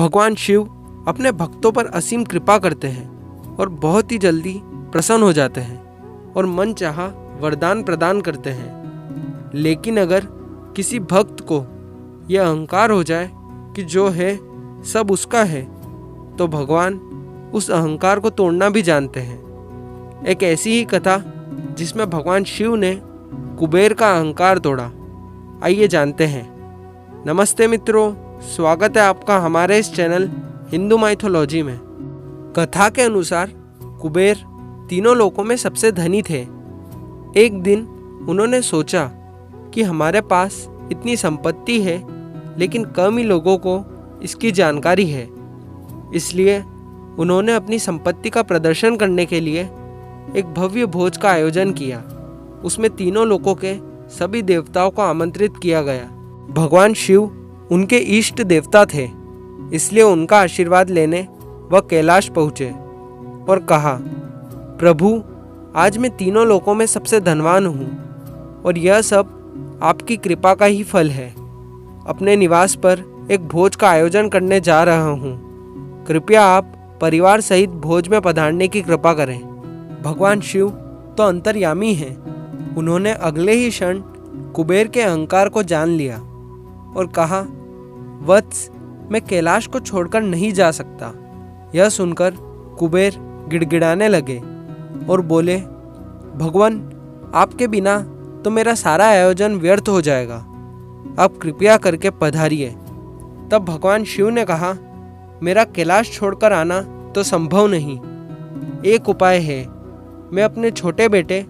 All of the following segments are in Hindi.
भगवान शिव अपने भक्तों पर असीम कृपा करते हैं और बहुत ही जल्दी प्रसन्न हो जाते हैं और मन चाहा वरदान प्रदान करते हैं। लेकिन अगर किसी भक्त को यह अहंकार हो जाए कि जो है सब उसका है, तो भगवान उस अहंकार को तोड़ना भी जानते हैं। एक ऐसी ही कथा जिसमें भगवान शिव ने कुबेर का अहंकार तोड़ा, आइए जानते हैं। नमस्ते मित्रों, स्वागत है आपका हमारे इस चैनल हिंदू माइथोलॉजी में। कथा के अनुसार कुबेर तीनों लोकों में सबसे धनी थे। एक दिन उन्होंने सोचा कि हमारे पास इतनी संपत्ति है, लेकिन कम ही लोगों को इसकी जानकारी है। इसलिए उन्होंने अपनी संपत्ति का प्रदर्शन करने के लिए एक भव्य भोज का आयोजन किया। उसमें तीनों लोकों के सभी देवताओं को आमंत्रित किया गया। भगवान शिव उनके इष्ट देवता थे, इसलिए उनका आशीर्वाद लेने वह कैलाश पहुँचे और कहा, प्रभु, आज मैं तीनों लोकों में सबसे धनवान हूँ और यह सब आपकी कृपा का ही फल है। अपने निवास पर एक भोज का आयोजन करने जा रहा हूँ। कृपया आप परिवार सहित भोज में पधारने की कृपा करें। भगवान शिव तो अंतर्यामी हैं। उन्होंने अगले ही क्षण कुबेर के अहंकार को जान लिया और कहा, वत्स, मैं कैलाश को छोड़कर नहीं जा सकता। यह सुनकर कुबेर गिड़गिड़ाने लगे और बोले, भगवान, आपके बिना तो मेरा सारा आयोजन व्यर्थ हो जाएगा। आप कृपया करके पधारिए। तब भगवान शिव ने कहा, मेरा कैलाश छोड़कर आना तो संभव नहीं। एक उपाय है, मैं अपने छोटे बेटे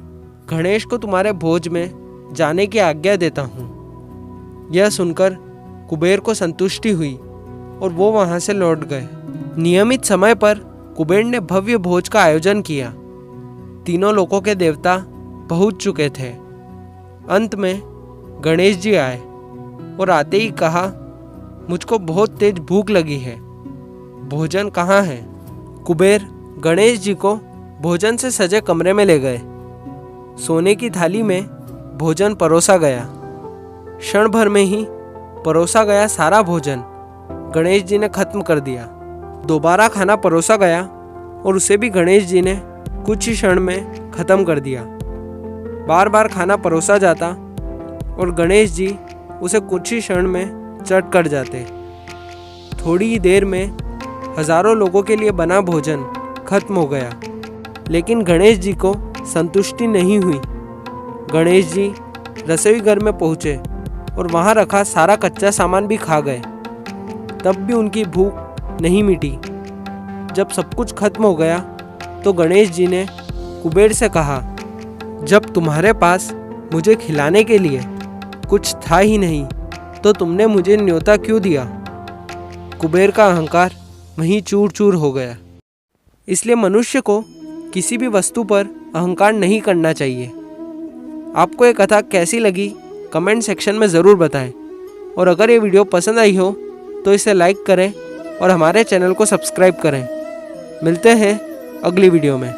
गणेश को तुम्हारे भोज में जाने की आज्ञा देता हूँ। यह सुनकर कुबेर को संतुष्टि हुई और वो वहाँ से लौट गए। नियमित समय पर कुबेर ने भव्य भोज का आयोजन किया। तीनों लोकों के देवता पहुँच चुके थे। अंत में गणेश जी आए और आते ही कहा, मुझको बहुत तेज भूख लगी है, भोजन कहाँ है? कुबेर गणेश जी को भोजन से सजे कमरे में ले गए। सोने की थाली में भोजन परोसा गया। क्षण भर में ही परोसा गया सारा भोजन गणेश जी ने खत्म कर दिया। दोबारा खाना परोसा गया और उसे भी गणेश जी ने कुछ ही क्षण में खत्म कर दिया। बार बार खाना परोसा जाता और गणेश जी उसे कुछ ही क्षण में चट कर जाते। थोड़ी ही देर में हजारों लोगों के लिए बना भोजन खत्म हो गया, लेकिन गणेश जी को संतुष्टि नहीं हुई। गणेश जी रसोई घर में पहुँचे और वहाँ रखा सारा कच्चा सामान भी खा गए। तब भी उनकी भूख नहीं मिटी। जब सब कुछ खत्म हो गया तो गणेश जी ने कुबेर से कहा, जब तुम्हारे पास मुझे खिलाने के लिए कुछ था ही नहीं, तो तुमने मुझे न्योता क्यों दिया? कुबेर का अहंकार वहीं चूर चूर हो गया। इसलिए मनुष्य को किसी भी वस्तु पर अहंकार नहीं करना चाहिए। आपको ये कथा कैसी लगी कमेंट सेक्शन में ज़रूर बताएं और अगर ये वीडियो पसंद आई हो तो इसे लाइक करें और हमारे चैनल को सब्सक्राइब करें। मिलते हैं अगली वीडियो में।